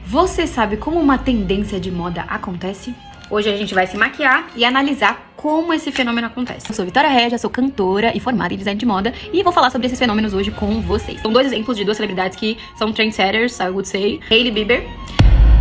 Você sabe como uma tendência de moda acontece? Hoje a gente vai se maquiar e analisar como esse fenômeno acontece. Eu sou Vitória Regia, sou cantora e formada em design de moda e vou falar sobre esses fenômenos hoje com vocês. São dois exemplos de duas celebridades que são trendsetters, I would say. Hailey Bieber,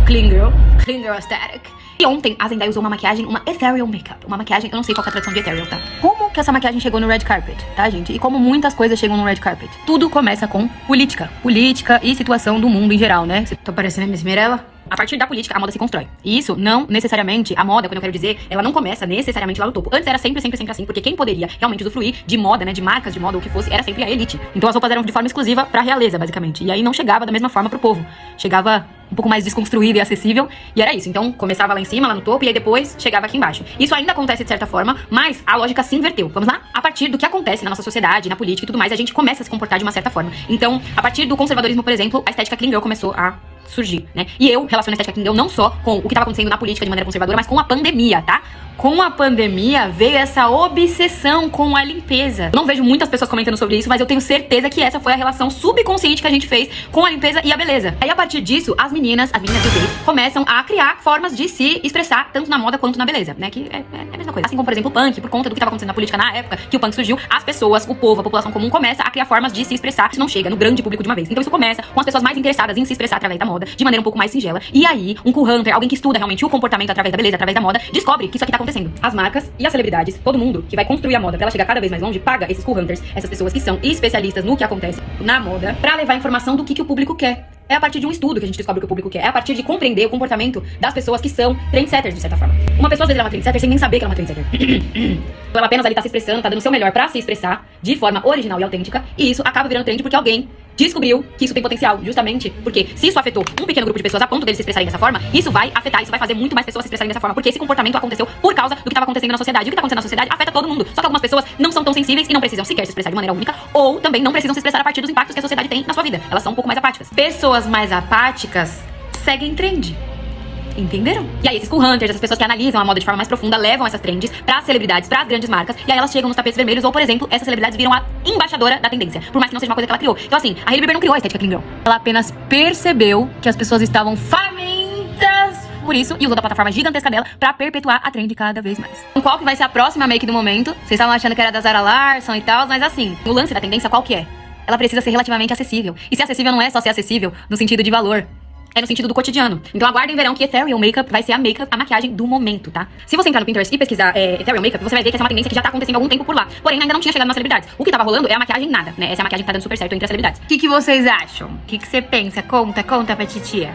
Clean Girl Aesthetic. E ontem a Zendaya usou uma maquiagem, uma ethereal makeup. Uma maquiagem, eu não sei qual é a tradução de ethereal, tá? Como que essa maquiagem chegou no red carpet, tá, gente? E como muitas coisas chegam no red carpet. Tudo começa com política. Política e situação do mundo em geral, né? Tô parecendo Miss Mirella? A partir da política, a moda se constrói. E isso não necessariamente, a moda, quando eu quero dizer, ela não começa necessariamente lá no topo. Antes era sempre assim, porque quem poderia realmente usufruir de moda, né, de marcas de moda ou o que fosse, era sempre a elite. Então as roupas eram de forma exclusiva pra realeza, basicamente. E aí não chegava da mesma forma pro povo. Chegava um pouco mais desconstruída e acessível, e era isso. Então começava lá em cima, lá no topo, e aí depois chegava aqui embaixo. Isso ainda acontece de certa forma, mas a lógica se inverteu. Vamos lá? A partir do que acontece na nossa sociedade, na política e tudo mais, a gente começa a se comportar de uma certa forma. Então, a partir do conservadorismo, por exemplo, a estética clean girl começou a surgir, né? E eu relaciono a estética clean girl não só com o que estava acontecendo na política de maneira conservadora, mas com a pandemia, tá? Com a pandemia veio essa obsessão com a limpeza. Eu não vejo muitas pessoas comentando sobre isso, mas eu tenho certeza que essa foi a relação subconsciente que a gente fez com a limpeza e a beleza. Aí a partir disso, as meninas e os gays começam a criar formas de se expressar tanto na moda quanto na beleza, né? Que é a mesma coisa. Assim como, por exemplo, o punk, por conta do que estava acontecendo na política na época que o punk surgiu, as pessoas, o povo, a população comum começa a criar formas de se expressar. Isso não chega no grande público de uma vez. Então isso começa com as pessoas mais interessadas em se expressar através da moda, de maneira um pouco mais singela. E aí, um cool hunter, alguém que estuda realmente o comportamento através da beleza, através da moda, descobre que isso aqui tá acontecendo. As marcas e as celebridades, todo mundo que vai construir a moda pra ela chegar cada vez mais longe, paga esses cool hunters, essas pessoas que são especialistas no que acontece na moda, pra levar informação do que o público quer. É a partir de um estudo que a gente descobre o que o público quer. É a partir de compreender o comportamento das pessoas que são trendsetters, de certa forma. Uma pessoa, às vezes, ela é uma trendsetter sem nem saber que ela é uma trendsetter. Ela apenas ali tá se expressando, tá dando o seu melhor pra se expressar de forma original e autêntica. E isso acaba virando trend porque alguém descobriu que isso tem potencial, justamente porque se isso afetou um pequeno grupo de pessoas a ponto deles se expressarem dessa forma, isso vai afetar, isso vai fazer muito mais pessoas se expressarem dessa forma, porque esse comportamento aconteceu por causa do que estava acontecendo na sociedade. E o que tá acontecendo na sociedade afeta todo mundo. Só que algumas pessoas não são tão sensíveis e não precisam sequer se expressar de maneira única, ou também não precisam se expressar a partir dos impactos que a sociedade tem na sua vida. Elas são um pouco mais apáticas. Pessoas mais apáticas seguem trend. Entenderam? E aí esses cool hunters, essas pessoas que analisam a moda de forma mais profunda, levam essas trends pras celebridades, pras grandes marcas, e aí elas chegam nos tapetes vermelhos, ou por exemplo, essas celebridades viram a embaixadora da tendência, por mais que não seja uma coisa que ela criou. Então assim, a Hailey Bieber não criou a estética clean girl. Ela apenas percebeu que as pessoas estavam famintas por isso, e usou da plataforma gigantesca dela pra perpetuar a trend cada vez mais. Então qual que vai ser a próxima make do momento? Vocês estavam achando que era da Zara Larsson e tal, mas assim, o lance da tendência qual que é? Ela precisa ser relativamente acessível. E ser acessível não é só ser acessível no sentido de valor. É no sentido do cotidiano. Então aguardem verão que Ethereal Makeup vai ser a maquiagem do momento, tá? Se você entrar no Pinterest e pesquisar Ethereal Makeup, você vai ver que essa é uma tendência que já tá acontecendo há algum tempo por lá. Porém, ainda não tinha chegado nas celebridades. O que tava rolando é a maquiagem nada, né? Essa é a maquiagem que tá dando super certo entre as celebridades. O que vocês acham? O que você pensa? Conta pra titia.